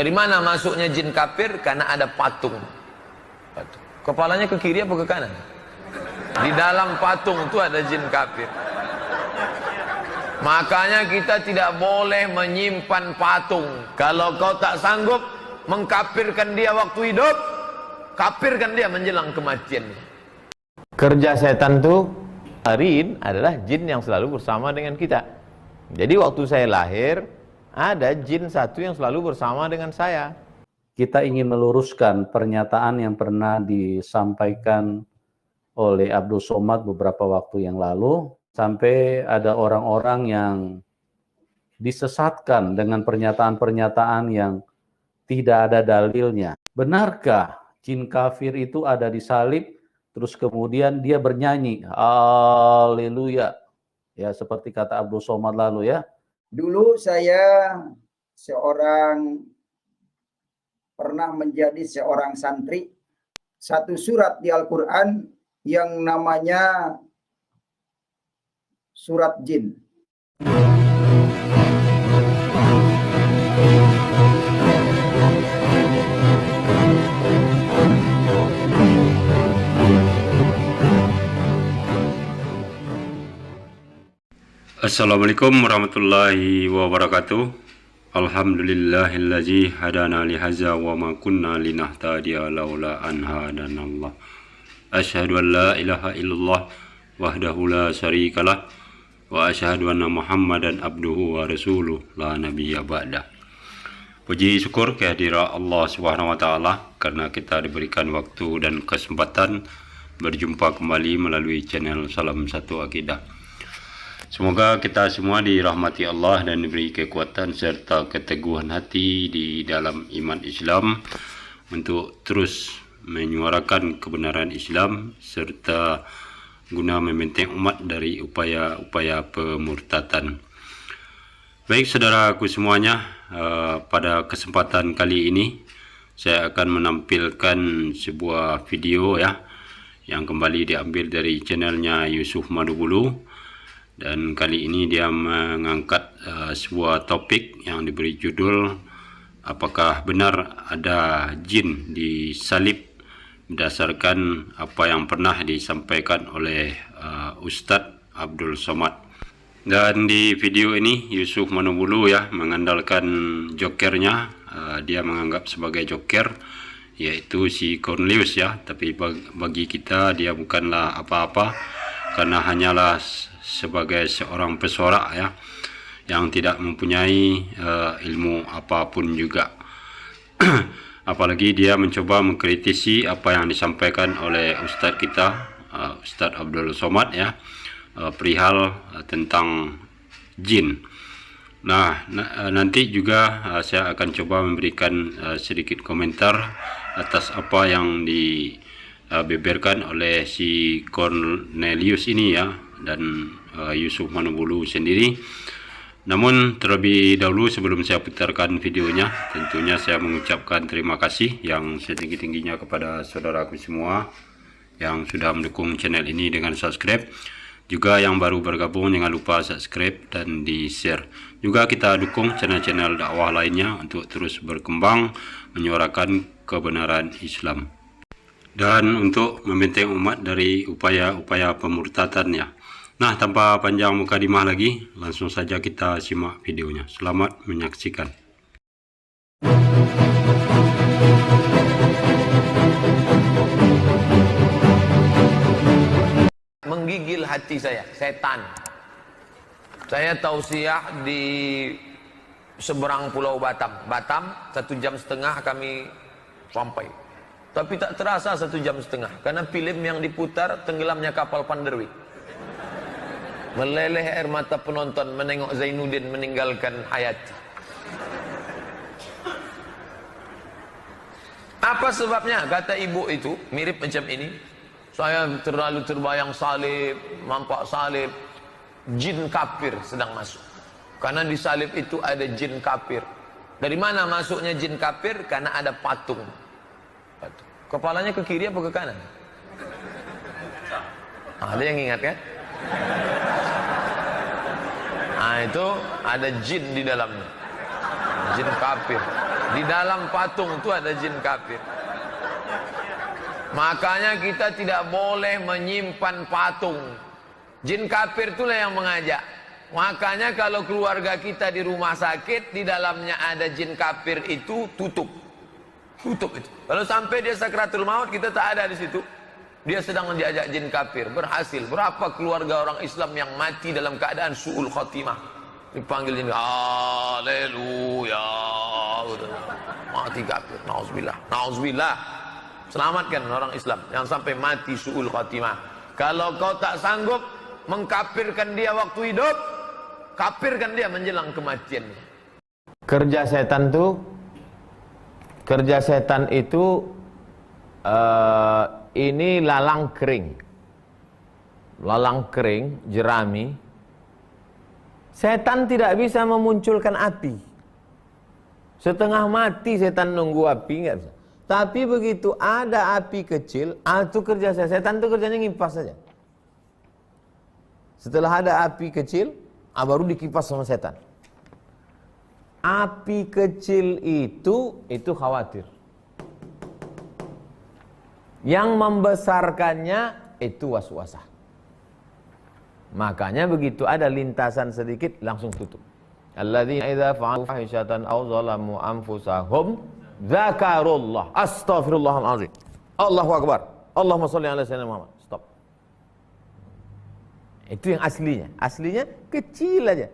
Dari mana masuknya jin kafir? Karena ada patung. Kepalanya ke kiri apa ke kanan? Di dalam patung itu ada jin kafir. Makanya kita tidak boleh menyimpan patung. Kalau kau tak sanggup mengkafirkan dia waktu hidup, kafirkan dia menjelang kematian. Kerja setan itu Arin adalah jin yang selalu bersama dengan kita. Jadi waktu saya lahir, ada jin satu yang selalu bersama dengan saya. Kita ingin meluruskan pernyataan yang pernah disampaikan oleh Abdul Somad beberapa waktu yang lalu, sampai ada orang-orang yang disesatkan dengan pernyataan-pernyataan yang tidak ada dalilnya. Benarkah jin kafir itu ada di salib, terus kemudian dia bernyanyi, haleluya, ya seperti kata Abdul Somad lalu ya. Dulu saya pernah menjadi seorang santri. Satu surat di Al-Quran yang namanya surat jin. Assalamualaikum warahmatullahi wabarakatuh. Alhamdulillahillazi hadana lihaza wa ma kunna linahtadiya laula an hadanallah. Asyhadu an la ilaha illallah wahdahu la syarikalah wa asyhadu anna Muhammadan abduhu wa rasuluh la nabiyya ba'da. Puji syukur kehadirat Allah Subhanahu wa taala karena kita diberikan waktu dan kesempatan berjumpa kembali melalui channel Salam Satu Akidah. Semoga kita semua dirahmati Allah dan diberi kekuatan serta keteguhan hati di dalam iman Islam untuk terus menyuarakan kebenaran Islam serta guna membenteng umat dari upaya-upaya pemurtatan. Baik saudaraku semuanya, pada kesempatan kali ini saya akan menampilkan sebuah video ya yang kembali diambil dari channelnya Yusuf Madubulu. Dan kali ini dia mengangkat sebuah topik yang diberi judul apakah benar ada jin di salib berdasarkan apa yang pernah disampaikan oleh Ustadz Abdul Somad. Dan di video ini Yusuf Manubulu ya mengandalkan jokernya, dia menganggap sebagai joker yaitu si Cornelius ya, tapi bagi kita dia bukanlah apa-apa karena hanyalah sebagai seorang pesorak ya yang tidak mempunyai ilmu apapun juga. Apalagi dia mencoba mengkritisi apa yang disampaikan oleh Ustadz kita, Ustadz Abdul Somad ya, perihal tentang jin. Nah, nanti juga saya akan coba memberikan sedikit komentar atas apa yang dibeberkan oleh si Cornelius ini ya, dan Yusuf Manubulu sendiri. Namun terlebih dahulu sebelum saya putarkan videonya, tentunya saya mengucapkan terima kasih yang setinggi-tingginya kepada saudaraku semua yang sudah mendukung channel ini dengan subscribe. Juga yang baru bergabung jangan lupa subscribe dan di-share. Juga kita dukung channel-channel dakwah lainnya untuk terus berkembang menyuarakan kebenaran Islam dan untuk membenteng umat dari upaya-upaya pemurtatannya. Nah, tanpa panjang mukadimah lagi, langsung saja kita simak videonya. Selamat menyaksikan. Menggigil hati saya, setan. Saya tausiah di seberang Pulau Batam. 1,5 jam kami sampai. Tapi tak terasa 1,5 jam karena film yang diputar tenggelamnya kapal Panderwi. Meleleh air mata penonton menengok Zainuddin meninggalkan Hayati. Apa sebabnya? Kata ibu itu mirip macam ini. Saya terlalu terbayang salib, nampak salib, jin kafir sedang masuk. Karena di salib itu ada jin kafir. Dari mana masuknya jin kafir? Karena ada patung. Kepalanya ke kiri apa ke kanan? Ada yang ingat kan? Nah itu ada jin di dalamnya, jin kafir. Di dalam patung itu ada jin kafir. Makanya kita tidak boleh menyimpan patung. Jin kafir itulah yang mengajak. Makanya kalau keluarga kita di rumah sakit, di dalamnya ada jin kafir itu, tutup. Tutup itu. Kalau sampai dia sakratul maut, kita tak ada di situ. Dia sedang menjajak jin kafir. Berhasil. Berapa keluarga orang Islam yang mati dalam keadaan su'ul khotimah. Dipanggil jin, haleluya. Mati kafir. Nauzubillah. Nauzubillah. Selamatkan orang Islam yang sampai mati su'ul khotimah. Kalau kau tak sanggup mengkafirkan dia waktu hidup, kafirkan dia menjelang kematian. Kerja setan itu ini lalang kering, jerami. Setan tidak bisa memunculkan api. Setengah mati setan nunggu api, enggak bisa. Tapi begitu ada api kecil, itu kerja setan itu kerjanya ngipas saja. Setelah ada api kecil, baru dikipas sama setan. Api kecil itu khawatir. Yang membesarkannya itu waswasah. Makanya begitu ada lintasan sedikit langsung tutup. Alladzina idza fa'alu fahishatan aw zalamu anfusahum dzakarullah. Astaghfirullahalazim. Allahu akbar. Allahumma shalli ala sayyidina Muhammad. Stop. Itu yang aslinya. Aslinya kecil aja.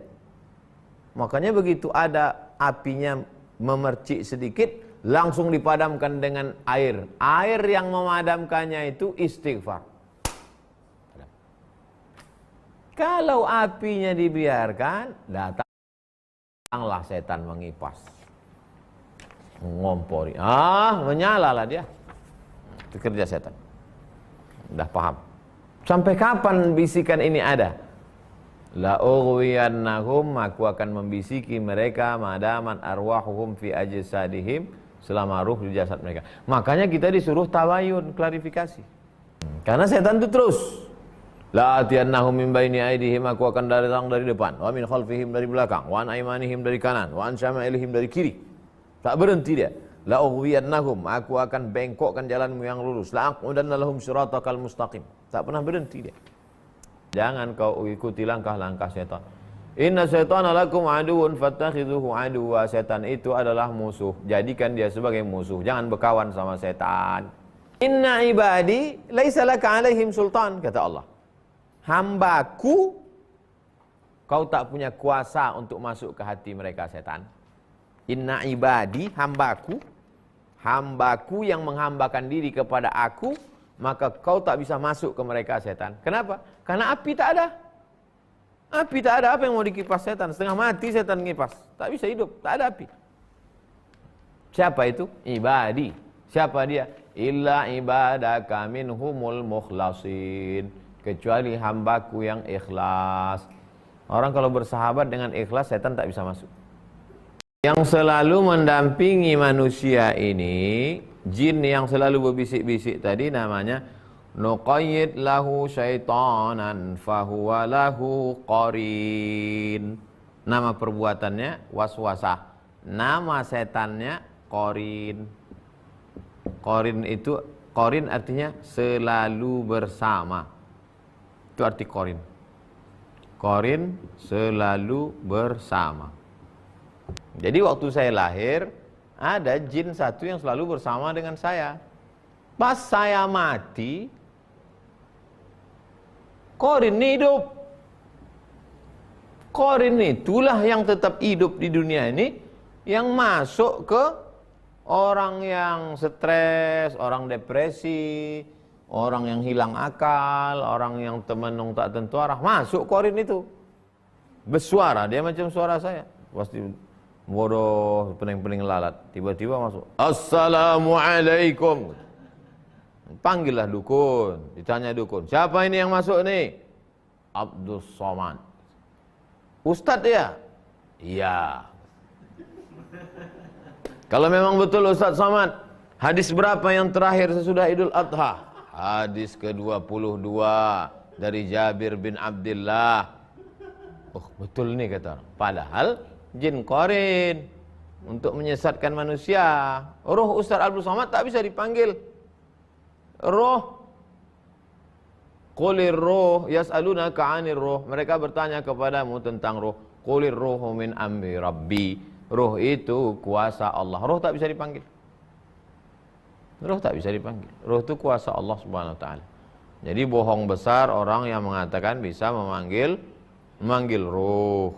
Makanya begitu ada apinya memercik sedikit, langsung dipadamkan dengan air. Air yang memadamkannya itu istighfar. Kalau apinya dibiarkan, datanglah setan mengipas. Ngompori. Menyalalah dia. Itu kerja setan. Udah paham. Sampai kapan bisikan ini ada? La ughwiyannahum, aku akan membisiki mereka madaman arwahuhum fi ajsadihim, selama ruh di jasad mereka. Makanya kita disuruh tabayun, klarifikasi. Karena setan itu terus. La atiyannahum min baini aydihim, aku akan datang dari depan, wa min khalfihim dari belakang, wa an aymanihim dari kanan, wa an syama'ilihim dari kiri. Tak berhenti dia. La ughwiyannahum, aku akan bengkokkan jalanmu yang lurus. La aqudanna lahum siratakal mustaqim. Tak pernah berhenti dia. Jangan kau ikuti langkah-langkah setan. Inna syaitana lakum aduun fattakhidhuhu aduwa. Setan itu adalah musuh. Jadikan dia sebagai musuh. Jangan berkawan sama setan. Inna ibadi laisa laka alaihim sultan, kata Allah. Hambaku, kau tak punya kuasa untuk masuk ke hati mereka setan. Inna ibadi, hambaku yang menghambakan diri kepada aku, maka kau tak bisa masuk ke mereka setan. Kenapa? Karena api tak ada. Api tak ada, apa yang mau dikipas setan? Setengah mati setan ngipas. Tak bisa hidup, tak ada api. Siapa itu? Ibadi. Siapa dia? Illa ibadaka minhumul mukhlasin. Kecuali hambaku yang ikhlas. Orang kalau bersahabat dengan ikhlas, setan tak bisa masuk. Yang selalu mendampingi manusia ini, jin yang selalu berbisik-bisik tadi namanya nuqayyid lahu syaitanan fahuwa lahu qarin. Nama perbuatannya waswasah. Nama setannya qarin. Qarin artinya selalu bersama. Itu arti qarin. Qarin selalu bersama. Jadi waktu saya lahir, ada jin satu yang selalu bersama dengan saya. Pas saya mati, qarin hidup. Qarin itulah yang tetap hidup di dunia ini, yang masuk ke orang yang stres, orang depresi, orang yang hilang akal, orang yang temenung tak tentu arah. Masuk qarin itu. Bersuara, dia macam suara saya. Pasti bodoh, pening-pening lalat. Tiba-tiba masuk. Assalamualaikum. Panggillah dukun. Ditanya dukun. Siapa ini yang masuk nih? Abdus Somad. Ustadz ya? Iya. Kalau memang betul Ustadz Somad, hadis berapa yang terakhir sesudah Idul Adha? Hadis ke-22 dari Jabir bin Abdullah. Oh betul nih kata orang. Padahal jin qarin. untuk menyesatkan manusia. Roh Ustaz Abdul Somad tak bisa dipanggil roh. Qulir roh yas'alunaka 'anir roh. Mereka bertanya kepadamu tentang roh. Qulir rohu min amri rabbi. Roh itu kuasa Allah. Roh tak bisa dipanggil. Roh tak bisa dipanggil. Roh itu kuasa Allah Subhanahu wa taala. Jadi bohong besar orang yang mengatakan bisa memanggil roh.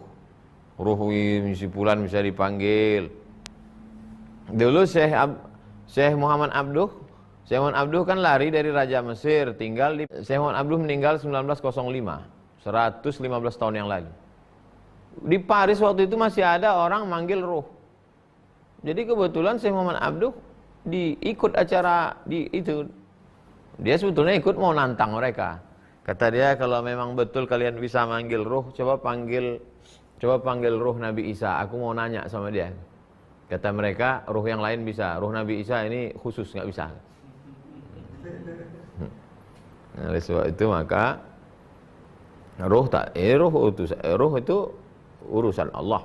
Roh misi fulan bisa dipanggil. Dulu Syekh Muhammad Abduh kan lari dari Raja Mesir, Syekh Muhammad Abduh meninggal 1905, 115 tahun yang lalu. Di Paris waktu itu masih ada orang manggil roh. Jadi kebetulan Syekh Muhammad Abduh ikut acara itu. Dia sebetulnya ikut mau nantang mereka. Kata dia, kalau memang betul kalian bisa manggil roh, coba panggil roh Nabi Isa. Aku mau nanya sama dia. Kata mereka, roh yang lain bisa, roh Nabi Isa ini khusus nggak bisa. Nah, oleh sebab itu maka roh itu urusan Allah.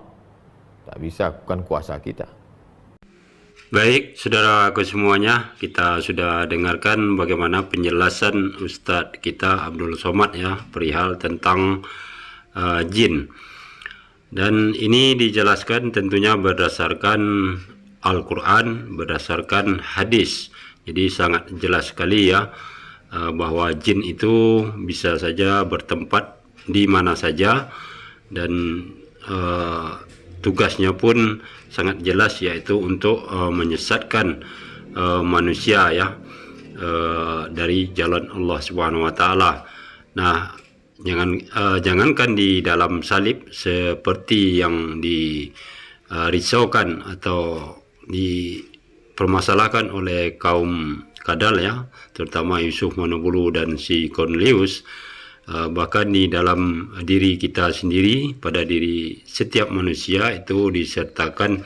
Tak bisa, bukan kuasa kita. Baik, saudaraku semuanya, kita sudah dengarkan bagaimana penjelasan Ustadz kita Abdul Somad ya, perihal tentang jin. Dan ini dijelaskan tentunya berdasarkan Al-Quran, berdasarkan hadis. Jadi sangat jelas sekali ya, bahwa jin itu bisa saja bertempat di mana saja, dan tugasnya pun sangat jelas, yaitu untuk menyesatkan manusia ya, dari jalan Allah Subhanahu wa taala. Nah, jangankan di dalam salib seperti yang dirisaukan atau dipermasalahkan oleh kaum Kadal ya, terutama Yusuf Manobulu dan si Cornelius, bahkan di dalam diri kita sendiri, pada diri setiap manusia itu disertakan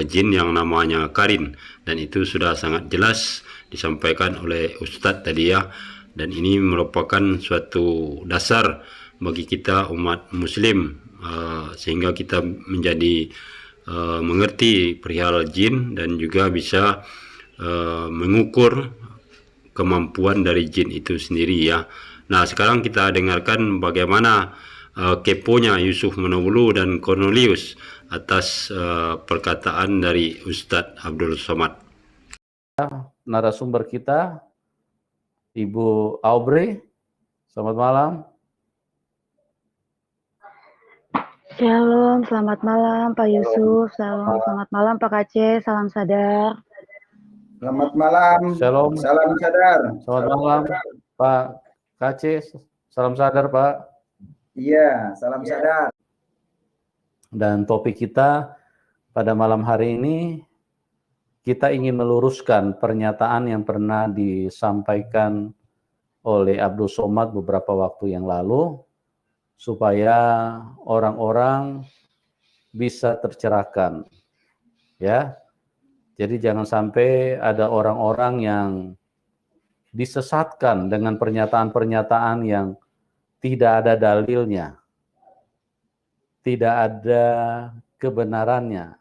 jin yang namanya karin, dan itu sudah sangat jelas disampaikan oleh Ustadz tadi ya. Dan ini merupakan suatu dasar bagi kita umat muslim, sehingga kita menjadi mengerti perihal jin dan juga bisa mengukur kemampuan dari jin itu sendiri ya. Nah, sekarang kita dengarkan bagaimana keponya Yusuf Manobulu dan Cornelius atas perkataan dari Ustadz Abdul Somad. Narasumber kita Ibu Aubrey, selamat malam. Shalom, selamat malam Pak Yusuf. Selamat malam Pak Aceh, salam sadar. Selamat malam. Shalom. Salam sadar. Selamat malam Pak Aceh, salam sadar Pak. Iya, salam sadar. Dan topik kita pada malam hari ini, kita ingin meluruskan pernyataan yang pernah disampaikan oleh Abdul Somad beberapa waktu yang lalu, supaya orang-orang bisa tercerahkan. Ya, jadi jangan sampai ada orang-orang yang disesatkan dengan pernyataan-pernyataan yang tidak ada dalilnya, tidak ada kebenarannya.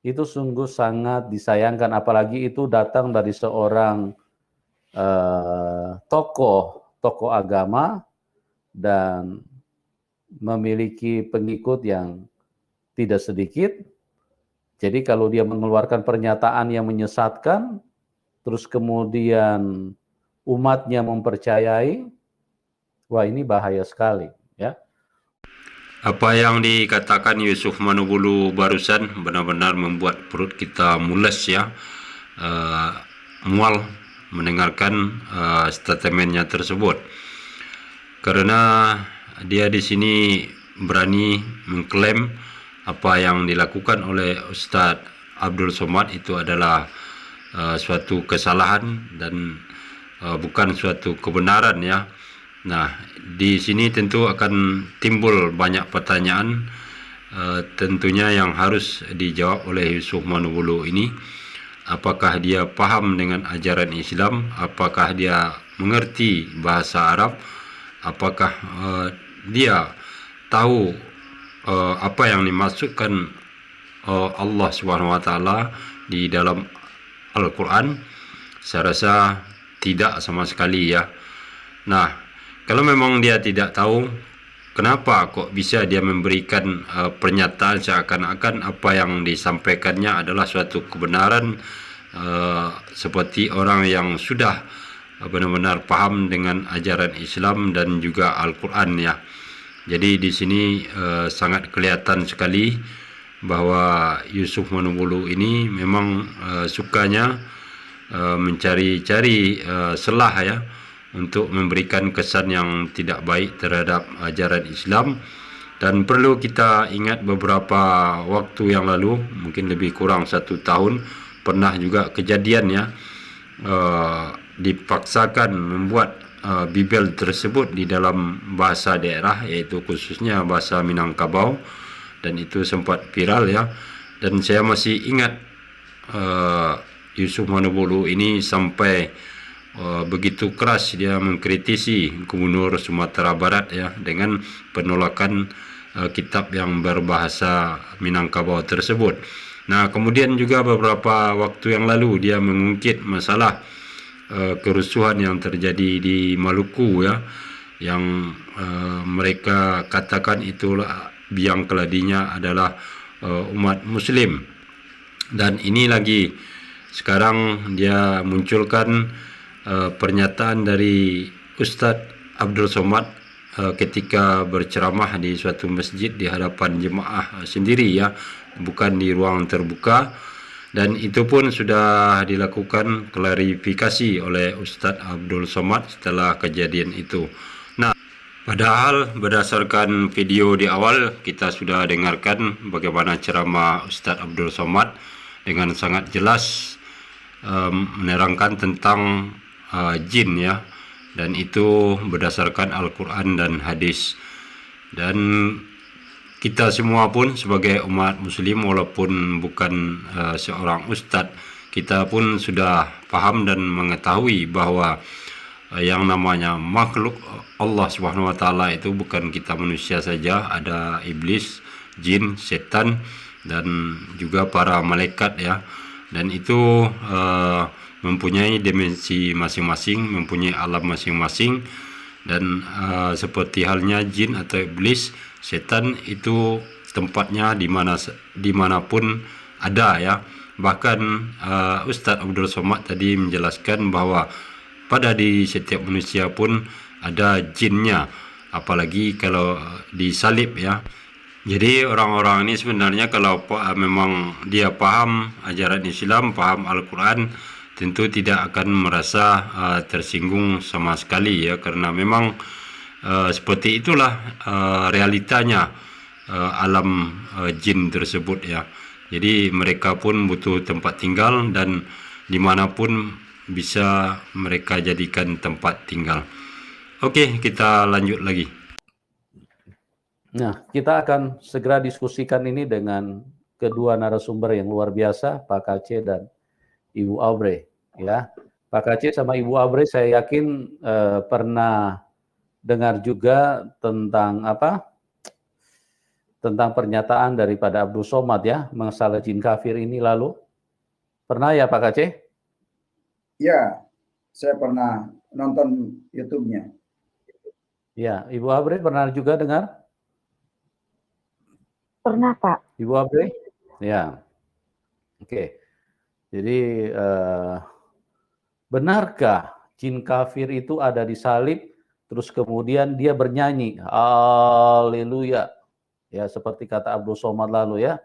Itu sungguh sangat disayangkan, apalagi itu datang dari seorang tokoh agama dan memiliki pengikut yang tidak sedikit. Jadi kalau dia mengeluarkan pernyataan yang menyesatkan, terus kemudian umatnya mempercayai, wah ini bahaya sekali ya. Apa yang dikatakan Yusuf Manobulu barusan benar-benar membuat perut kita mules ya, mual mendengarkan statementnya tersebut, karena dia di sini berani mengklaim apa yang dilakukan oleh Ustadz Abdul Somad itu adalah suatu kesalahan dan bukan suatu kebenaran ya. Nah, di sini tentu akan timbul banyak pertanyaan, tentunya yang harus dijawab oleh Yusuf Manobulu ini. Apakah dia paham dengan ajaran Islam? Apakah dia mengerti bahasa Arab? Apakah dia tahu apa yang dimaksudkan Allah Subhanahu wa taala di dalam Al-Qur'an? Saya rasa tidak sama sekali ya. Nah, kalau memang dia tidak tahu, kenapa kok bisa dia memberikan pernyataan seakan-akan apa yang disampaikannya adalah suatu kebenaran, seperti orang yang sudah benar-benar paham dengan ajaran Islam dan juga Al-Quran ya. Jadi di sini sangat kelihatan sekali bahwa Yusuf Manobolo ini memang sukanya mencari-cari celah ya untuk memberikan kesan yang tidak baik terhadap ajaran Islam. Dan perlu kita ingat beberapa waktu yang lalu, mungkin lebih kurang 1 tahun, pernah juga kejadian ya, dipaksakan membuat Bibel tersebut di dalam bahasa daerah, yaitu khususnya bahasa Minangkabau, dan itu sempat viral ya. Dan saya masih ingat Yusuf Manobolo ini sampai begitu keras dia mengkritisi Gubernur Sumatera Barat ya dengan penolakan kitab yang berbahasa Minangkabau tersebut. Nah, kemudian juga beberapa waktu yang lalu dia mengungkit masalah kerusuhan yang terjadi di Maluku ya, yang mereka katakan itulah biang keladinya adalah umat Muslim. Dan ini lagi sekarang dia munculkan pernyataan dari Ustadz Abdul Somad ketika berceramah di suatu masjid di hadapan jemaah sendiri ya, bukan di ruang terbuka. Dan itu pun sudah dilakukan klarifikasi oleh Ustadz Abdul Somad setelah kejadian itu. Nah, padahal berdasarkan video di awal kita sudah dengarkan bagaimana ceramah Ustadz Abdul Somad dengan sangat jelas menerangkan tentang jin ya, dan itu berdasarkan Al-Quran dan hadis. Dan kita semua pun sebagai umat muslim, walaupun bukan seorang ustadz, kita pun sudah paham dan mengetahui bahwa yang namanya makhluk Allah Subhanahu wa taala itu bukan kita manusia saja, ada iblis, jin, setan, dan juga para malaikat ya. Dan itu mempunyai dimensi masing-masing, mempunyai alam masing-masing. Dan seperti halnya jin atau iblis, setan itu tempatnya dimanapun ada ya. Bahkan Ustadz Abdul Somad tadi menjelaskan bahwa pada di setiap manusia pun ada jinnya, apalagi kalau disalib ya. Jadi orang-orang ini sebenarnya kalau memang dia paham ajaran Islam, paham Al-Quran, tentu tidak akan merasa tersinggung sama sekali ya, karena memang seperti itulah realitanya alam jin tersebut ya. Jadi mereka pun butuh tempat tinggal, dan dimanapun bisa mereka jadikan tempat tinggal. Oke, kita lanjut lagi. Nah, kita akan segera diskusikan ini dengan kedua narasumber yang luar biasa, Pak Kace dan Ibu Aubrey ya. Pak Kace sama Ibu Aubrey saya yakin pernah dengar juga tentang tentang pernyataan daripada Abdul Somad ya, masalah jin kafir ini lalu. Pernah ya Pak Kace? Ya, saya pernah nonton YouTube-nya. Ya, Ibu Aubrey pernah juga dengar? Pernah, Pak. Ibu Aubrey? Ya. Oke. Jadi benarkah jin kafir itu ada di salib terus kemudian dia bernyanyi haleluya? Ya, seperti kata Abdul Somad lalu ya.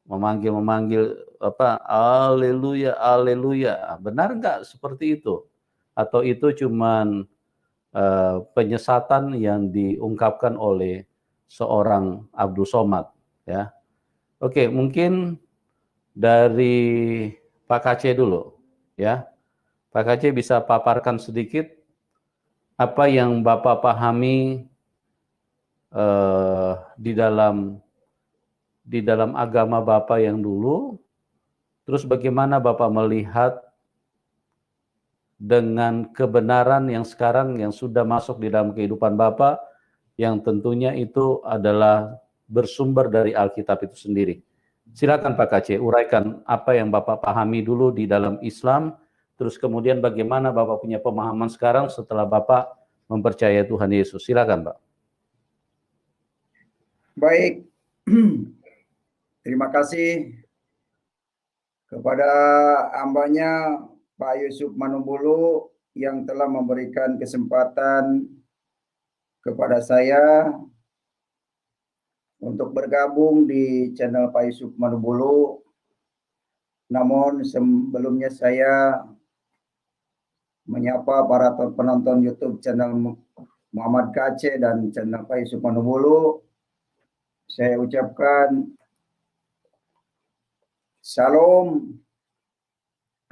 Memanggil haleluya, haleluya. Benar enggak seperti itu? Atau itu cuman penyesatan yang diungkapkan oleh seorang Abdul Somad ya. Oke, mungkin dari Pak Kace dulu ya. Pak Kace bisa paparkan sedikit apa yang Bapak pahami di dalam agama Bapak yang dulu, terus bagaimana Bapak melihat dengan kebenaran yang sekarang yang sudah masuk di dalam kehidupan Bapak, yang tentunya itu adalah bersumber dari Alkitab itu sendiri. Silakan Pak Kaceh, uraikan apa yang Bapak pahami dulu di dalam Islam, terus kemudian bagaimana Bapak punya pemahaman sekarang setelah Bapak mempercayai Tuhan Yesus. Silakan Pak. Baik, terima kasih kepada hambanya Pak Yusuf Manubulu yang telah memberikan kesempatan kepada saya untuk bergabung di channel Pak Yusuf Manubulu. Namun sebelumnya saya menyapa para penonton YouTube channel Muhammad Kaceh dan channel Pak Yusuf Manubulu. Saya ucapkan Salam.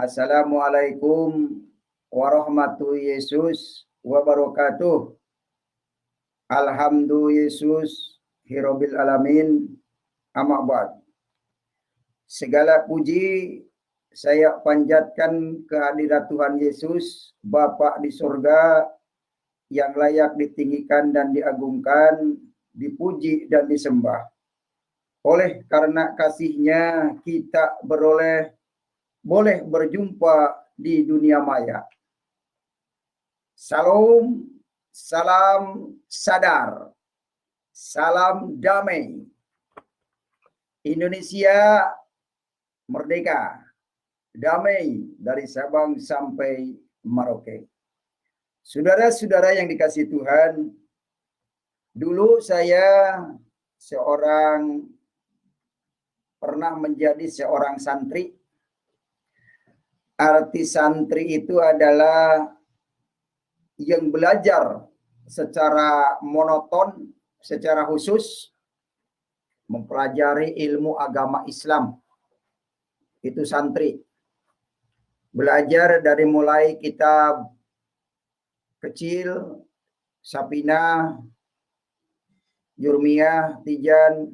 Assalamualaikum warahmatullahi wabarakatuh. Alhamdulillah Yesus Hirobil Alamin. Amma ba'd. Segala puji saya panjatkan kehadirat Tuhan Yesus, Bapa di surga, yang layak ditinggikan dan diagungkan, dipuji dan disembah. Oleh karena kasih-Nya kita boleh berjumpa di dunia maya. Salam, salam sadar, salam damai. Indonesia merdeka, damai dari Sabang sampai Merauke. Saudara-saudara yang dikasihi Tuhan, dulu saya pernah menjadi seorang santri. Arti santri itu adalah yang belajar secara monoton, secara khusus, mempelajari ilmu agama Islam. Itu santri. Belajar dari mulai kitab kecil, Sapina, Jurmiyah, Tijan,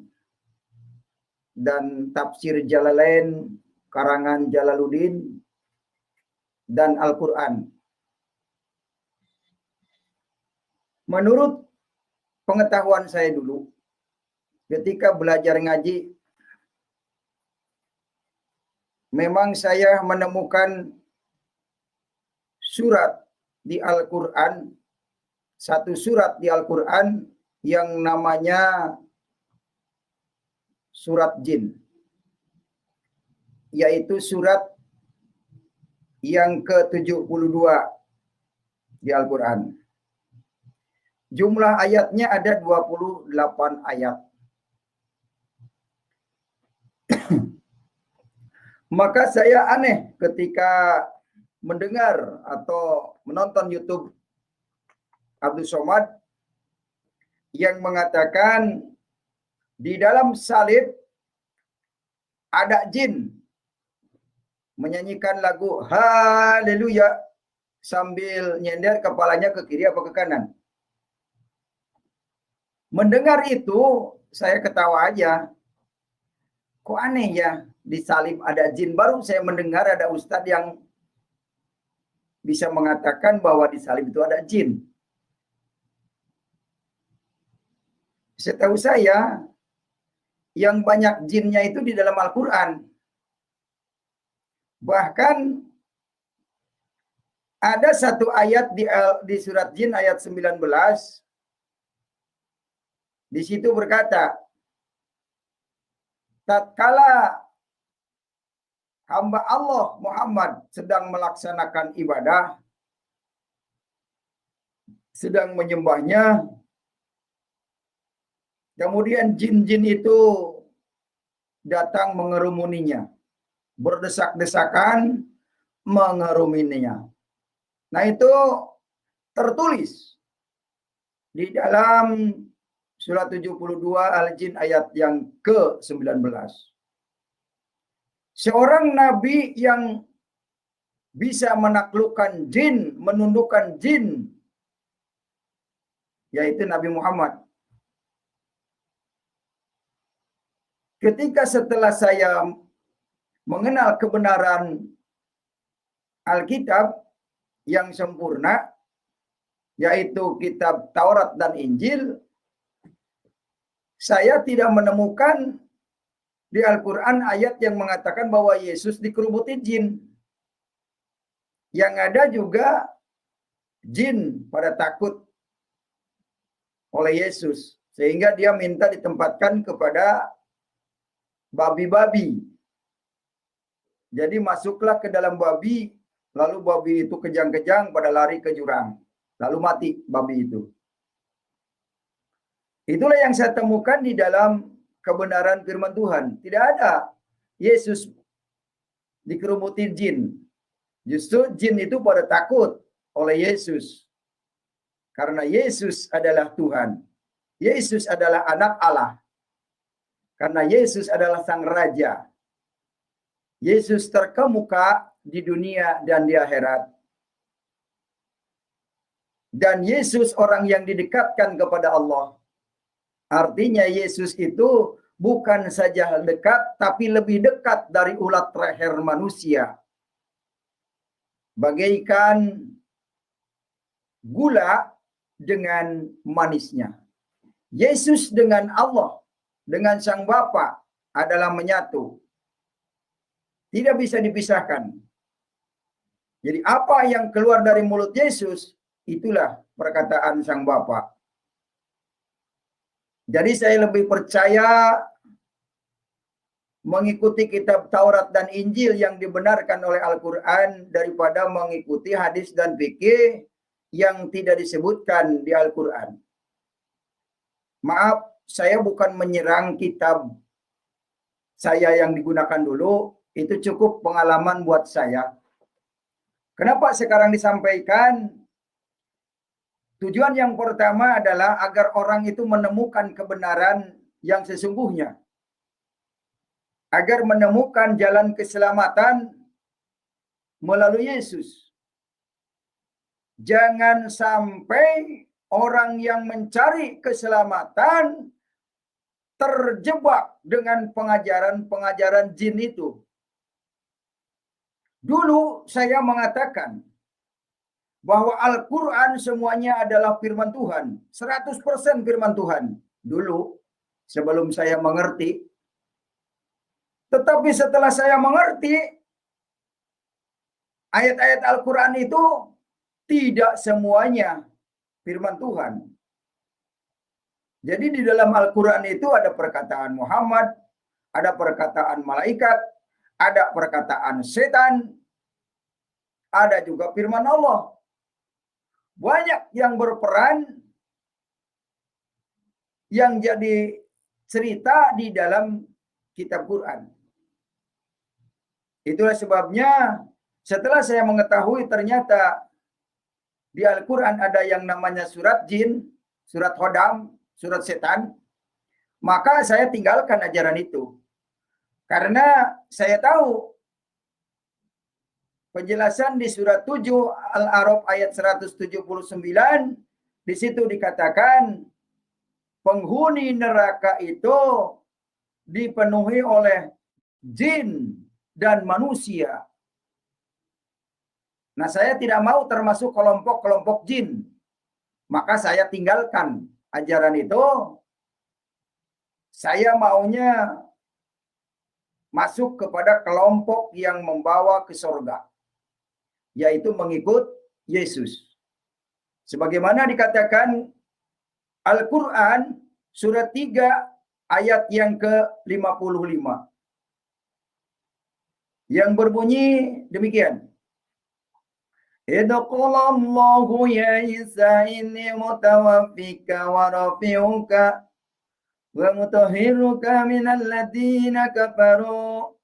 dan tafsir Jalalain, karangan Jalaluddin, dan Al-Quran. Menurut pengetahuan saya dulu, ketika belajar ngaji, memang saya menemukan surat di Al-Quran, satu surat di Al-Quran yang namanya surat jin, yaitu surat yang ke-72 di Al-Quran. Jumlah ayatnya ada 28 ayat. Maka saya aneh ketika mendengar atau menonton YouTube Abdul Somad yang mengatakan di dalam salib ada jin menyanyikan lagu Haleluya sambil nyender kepalanya ke kiri apa ke kanan. Mendengar itu saya ketawa aja. Kok aneh ya, di salib ada jin. Baru saya mendengar ada ustadz yang bisa mengatakan bahwa di salib itu ada jin. Setahu saya, yang banyak jinnya itu di dalam Al-Quran. Bahkan ada satu ayat di surat jin ayat 19. Di situ berkata, tatkala hamba Allah Muhammad sedang melaksanakan ibadah, sedang menyembahnya, kemudian jin-jin itu datang mengerumuninya, berdesak-desakan mengerumuninya. Nah itu tertulis di dalam surat 72 Al-Jin ayat yang ke-19. Seorang nabi yang bisa menaklukkan jin, menundukkan jin, yaitu Nabi Muhammad. Ketika setelah saya mengenal kebenaran Alkitab yang sempurna, yaitu kitab Taurat dan Injil, saya tidak menemukan di Al-Quran ayat yang mengatakan bahwa Yesus dikerubuti jin. Yang ada juga jin pada takut oleh Yesus. Sehingga dia minta ditempatkan kepada babi-babi. Jadi masuklah ke dalam babi, lalu babi itu kejang-kejang pada lari ke jurang. Lalu mati babi itu. Itulah yang saya temukan di dalam kebenaran firman Tuhan. Tidak ada Yesus dikerumuti jin. Justru jin itu pada takut oleh Yesus. Karena Yesus adalah Tuhan. Yesus adalah anak Allah. Karena Yesus adalah sang raja. Yesus terkemuka di dunia dan di akhirat. Dan Yesus orang yang didekatkan kepada Allah. Artinya Yesus itu bukan saja dekat, tapi lebih dekat dari ulat leher manusia. Bagaikan gula dengan manisnya. Yesus dengan Allah, dengan Sang Bapa adalah menyatu. Tidak bisa dipisahkan. Jadi apa yang keluar dari mulut Yesus, itulah perkataan Sang Bapa. Jadi saya lebih percaya mengikuti kitab Taurat dan Injil yang dibenarkan oleh Al-Quran daripada mengikuti hadis dan fikih yang tidak disebutkan di Al-Quran. Maaf, saya bukan menyerang kitab saya yang digunakan dulu, itu cukup pengalaman buat saya. Kenapa sekarang disampaikan? Tujuan yang pertama adalah agar orang itu menemukan kebenaran yang sesungguhnya. Agar menemukan jalan keselamatan melalui Yesus. Jangan sampai orang yang mencari keselamatan terjebak dengan pengajaran-pengajaran jin itu. Dulu saya mengatakan bahwa Al-Quran semuanya adalah firman Tuhan. 100% firman Tuhan. Dulu, sebelum saya mengerti. Tetapi setelah saya mengerti, ayat-ayat Al-Quran itu tidak semuanya firman Tuhan. Jadi di dalam Al-Quran itu ada perkataan Muhammad, ada perkataan malaikat, ada perkataan setan, ada juga firman Allah. Banyak yang berperan yang jadi cerita di dalam kitab Quran. Itulah sebabnya setelah saya mengetahui ternyata di Al-Quran ada yang namanya surat jin, surat hodam, surat setan, maka saya tinggalkan ajaran itu. Karena saya tahu penjelasan di surat 7 Al-A'raf ayat 179, di situ dikatakan penghuni neraka itu dipenuhi oleh jin dan manusia. Nah, saya tidak mau termasuk kelompok-kelompok jin. Maka saya tinggalkan ajaran itu. Saya maunya masuk kepada kelompok yang membawa ke surga, yaitu mengikut Yesus. Sebagaimana dikatakan Al-Quran surat 3 ayat yang ke-55. Yang berbunyi demikian. Idqalallahu ya Isa inni mutawaffika wa rafi'uka wa mutahhiruka minal ladina kafaru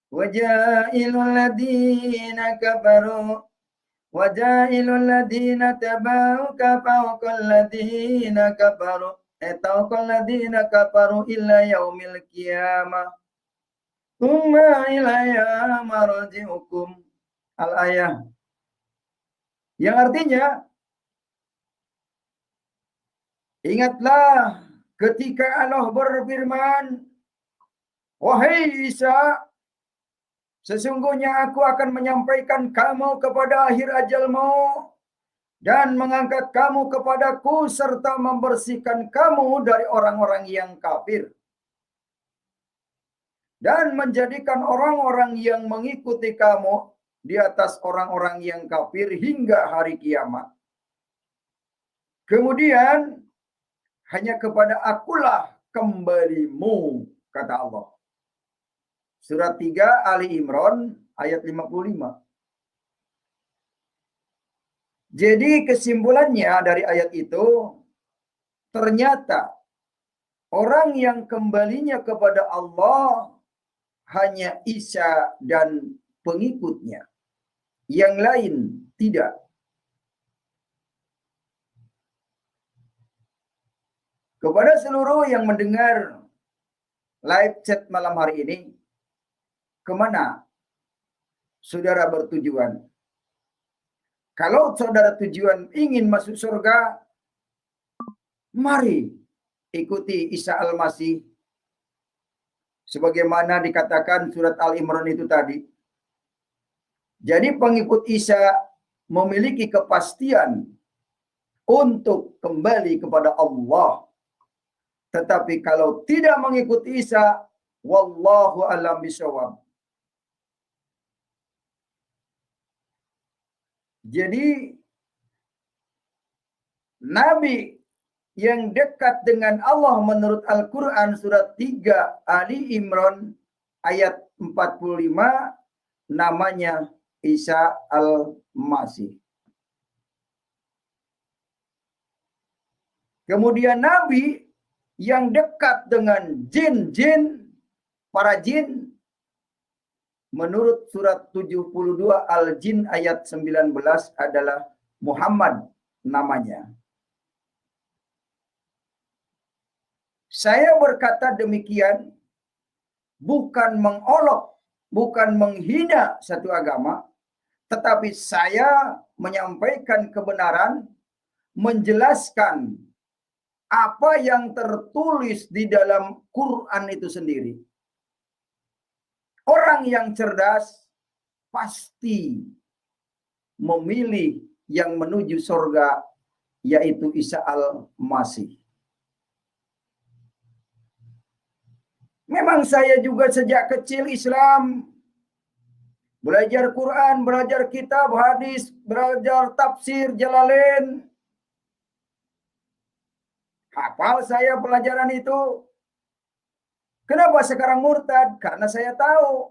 وجائل الذين كفروا وجائل الذين تبعوك فوق الذين كفروا فوق الذين كفروا إلى يوم القيامة ثم إلي مرجعكم. Al-ayah. Yang artinya, ingatlah ketika Allah berfirman, wahai Isa, sesungguhnya aku akan menyampaikan kamu kepada akhir ajalmu dan mengangkat kamu kepadaku serta membersihkan kamu dari orang-orang yang kafir. dan menjadikan orang-orang yang mengikuti kamu di atas orang-orang yang kafir hingga hari kiamat. Kemudian hanya kepada akulah kembalimu, kata Allah. Surat 3 Ali Imran ayat 55. Jadi kesimpulannya dari ayat itu, ternyata orang yang kembalinya kepada Allah hanya Isa dan pengikutnya. Yang lain tidak. Kepada seluruh yang mendengar live chat malam hari ini, kemana saudara bertujuan? Kalau saudara tujuan ingin masuk surga, mari ikuti Isa Al-Masih. Sebagaimana dikatakan surat Al-Imran itu tadi. Jadi pengikut Isa memiliki kepastian untuk kembali kepada Allah. Tetapi kalau tidak mengikuti Isa, wallahu a'lam bishawab. Jadi Nabi yang dekat dengan Allah menurut Al-Quran surat 3 Ali Imran ayat 45 namanya Isa Al-Masih. Kemudian Nabi yang dekat dengan jin-jin, para jin, menurut surat 72 Al-Jin ayat 19 adalah Muhammad namanya. Saya berkata demikian bukan mengolok, bukan menghina satu agama, tetapi saya menyampaikan kebenaran, menjelaskan apa yang tertulis di dalam Quran itu sendiri. Orang yang cerdas pasti memilih yang menuju surga, yaitu Isa Al-Masih. Memang saya juga sejak kecil Islam, belajar Quran, belajar kitab, hadis, belajar tafsir, Jalalain. Hafal saya pelajaran itu. Kenapa sekarang murtad? Karena saya tahu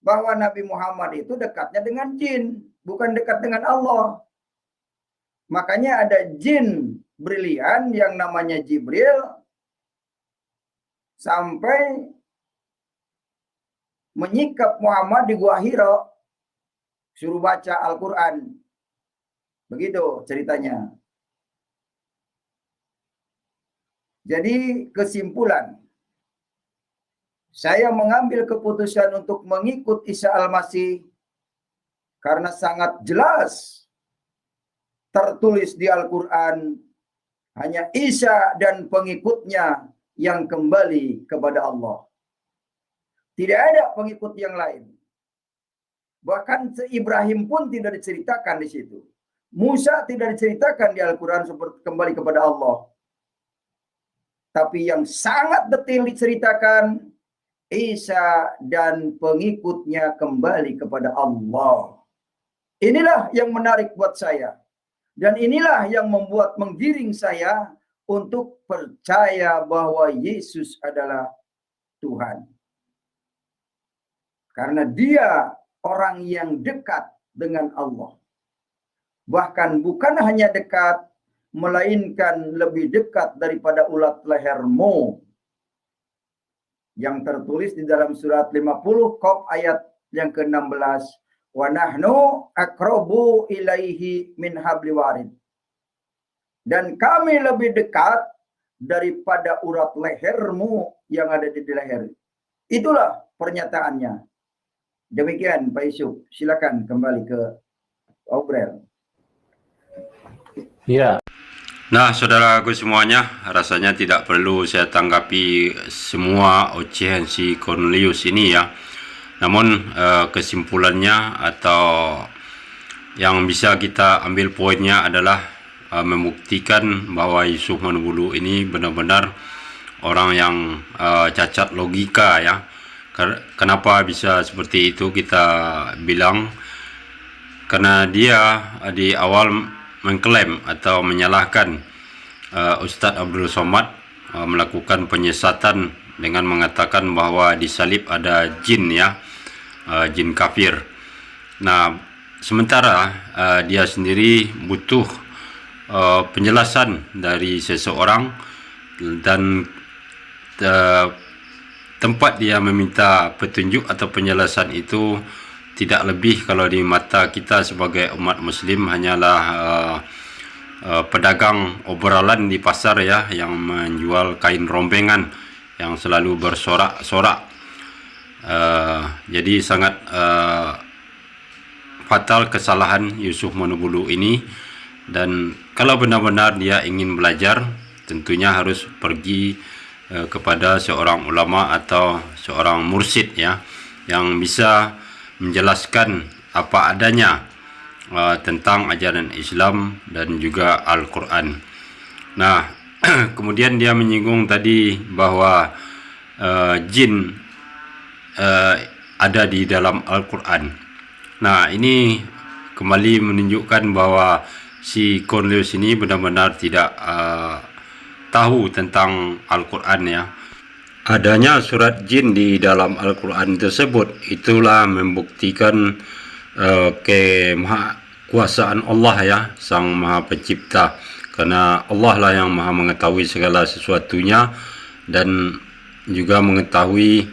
bahwa Nabi Muhammad itu dekatnya dengan jin, bukan dekat dengan Allah. Makanya ada jin brilian yang namanya Jibril sampai menyikap Muhammad di Gua Hira, suruh baca Al-Quran. Begitu ceritanya. Jadi kesimpulan, saya mengambil keputusan untuk mengikut Isa Al-Masih karena sangat jelas tertulis di Al-Quran hanya Isa dan pengikutnya yang kembali kepada Allah. Tidak ada pengikut yang lain. Bahkan Ibrahim pun tidak diceritakan di situ. Musa tidak diceritakan di Al-Quran seperti kembali kepada Allah. Tapi yang sangat detail diceritakan, Isa dan pengikutnya kembali kepada Allah. Inilah yang menarik buat saya. Dan inilah yang membuat menggiring saya untuk percaya bahwa Yesus adalah Tuhan. Karena dia orang yang dekat dengan Allah. Bahkan bukan hanya dekat, melainkan lebih dekat daripada ulat lehermu. Yang tertulis di dalam surat 50 Qaf ayat yang ke-16. Wa nahnu aqrabu ilaihi min habli warid. Dan kami lebih dekat daripada urat lehermu yang ada di leher. Itulah pernyataannya. Demikian Pak Yusuf. Silakan kembali ke Obrel. Ya. Nah, saudaraku semuanya, rasanya tidak perlu saya tanggapi semua ocehan si Cornelius ini ya. Namun kesimpulannya atau yang bisa kita ambil poinnya adalah membuktikan bahwa Yusuf Manubulu ini benar-benar orang yang cacat logika ya. Kenapa bisa seperti itu kita bilang? Karena dia di awal mengklaim atau menyalahkan Ustadz Abdul Somad melakukan penyesatan dengan mengatakan bahwa di salib ada jin ya, jin kafir. Nah, sementara dia sendiri butuh penjelasan dari seseorang, dan tempat dia meminta petunjuk atau penjelasan itu tidak lebih kalau di mata kita sebagai umat muslim hanyalah pedagang obrolan di pasar ya, yang menjual kain rombengan yang selalu bersorak-sorak. Jadi sangat fatal kesalahan Yusuf Manobulu ini, dan kalau benar-benar dia ingin belajar tentunya harus pergi kepada seorang ulama atau seorang mursyid ya, yang bisa menjelaskan apa adanya tentang ajaran Islam dan juga Al-Quran. Nah, kemudian dia menyinggung tadi bahwa jin ada di dalam Al-Quran. Nah, ini kembali menunjukkan bahwa si Cornelius ini benar-benar tidak tahu tentang Al-Quran ya. Adanya surat jin di dalam Al-Quran tersebut itulah membuktikan kemahakuasaan Allah ya, Sang Maha Pencipta. Karena Allah lah yang maha mengetahui segala sesuatunya dan juga mengetahui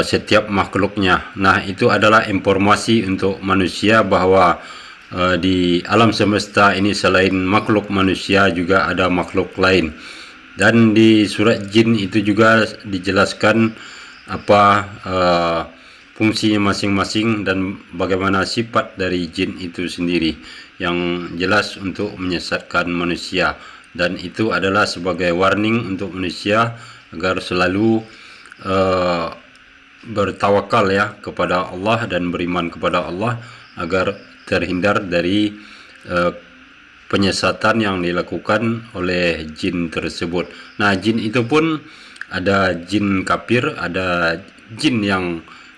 setiap makhluknya. Nah, itu adalah informasi untuk manusia bahwa di alam semesta ini selain makhluk manusia juga ada makhluk lain. Dan di surat jin itu juga dijelaskan apa fungsinya masing-masing dan bagaimana sifat dari jin itu sendiri, yang jelas untuk menyesatkan manusia, dan itu adalah sebagai warning untuk manusia agar selalu bertawakal ya kepada Allah dan beriman kepada Allah agar terhindar dari penyesatan yang dilakukan oleh jin tersebut. Nah, jin itu pun ada jin kafir, ada jin yang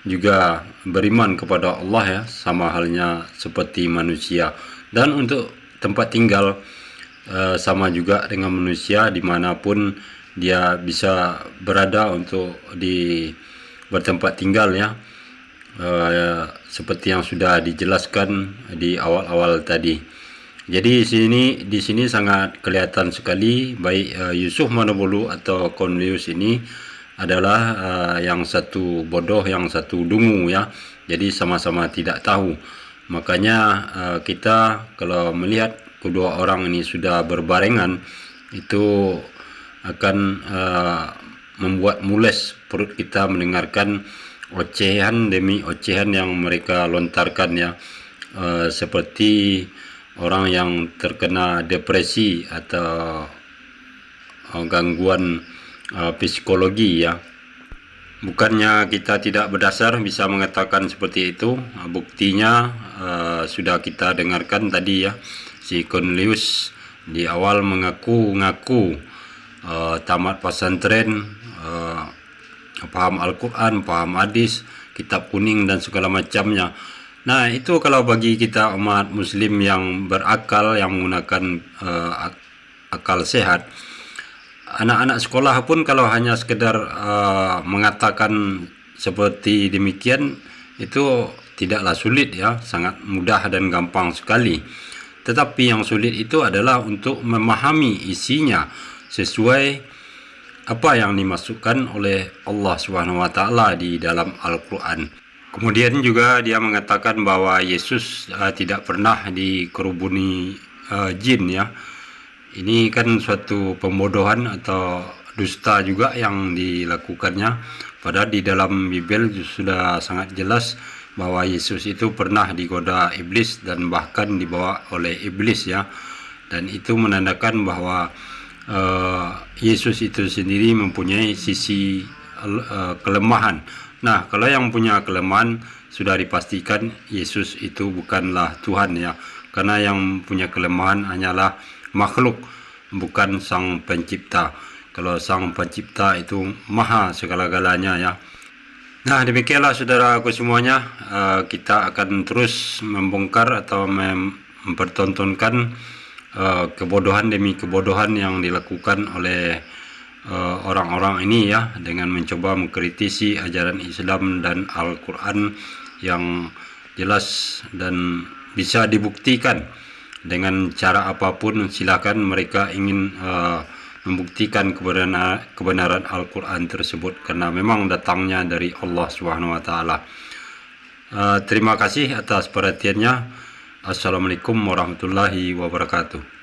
juga beriman kepada Allah ya, sama halnya seperti manusia. Dan untuk tempat tinggal sama juga dengan manusia, dimanapun dia bisa berada untuk bertempat tinggal ya, seperti yang sudah dijelaskan di awal-awal tadi. Jadi di sini sangat kelihatan sekali baik Yusuf Manobulu atau Cornelius ini adalah yang satu bodoh, yang satu dungu ya. Jadi sama-sama tidak tahu. Makanya kita kalau melihat kedua orang ini sudah berbarengan, itu akan membuat mules perut kita mendengarkan ocehan demi ocehan yang mereka lontarkan ya, seperti orang yang terkena depresi atau gangguan psikologi ya. Bukannya kita tidak berdasar bisa mengatakan seperti itu. Buktinya sudah kita dengarkan tadi ya, si Cornelius di awal mengaku tamat pesantren, paham Al-Quran, paham hadis, kitab kuning dan segala macamnya. Nah, itu kalau bagi kita umat muslim yang berakal, yang menggunakan akal sehat, anak-anak sekolah pun kalau hanya sekedar mengatakan seperti demikian, itu tidaklah sulit ya, sangat mudah dan gampang sekali. Tetapi yang sulit itu adalah untuk memahami isinya sesuai apa yang dimasukkan oleh Allah Subhanahu wa taala di dalam Al-Qur'an. Kemudian juga dia mengatakan bahwa Yesus tidak pernah dikerubuni jin ya. Ini kan suatu pembodohan atau dusta juga yang dilakukannya. Padahal di dalam Bible sudah sangat jelas bahwa Yesus itu pernah digoda iblis dan bahkan dibawa oleh iblis ya. Dan itu menandakan bahwa Yesus itu sendiri mempunyai sisi kelemahan. Nah, kalau yang punya kelemahan sudah dipastikan Yesus itu bukanlah Tuhan ya, karena yang punya kelemahan hanyalah makhluk, bukan Sang Pencipta. Kalau Sang Pencipta itu maha segala-galanya ya. Nah, demikianlah saudaraku semuanya, kita akan terus membongkar atau mempertontonkan kebodohan demi kebodohan yang dilakukan oleh orang-orang ini ya, dengan mencoba mengkritisi ajaran Islam dan Al-Quran yang jelas dan bisa dibuktikan dengan cara apapun. Silakan mereka ingin membuktikan kebenaran Al-Quran tersebut, karena memang datangnya dari Allah Subhanahu wa taala. Terima kasih atas perhatiannya. Assalamualaikum warahmatullahi wabarakatuh.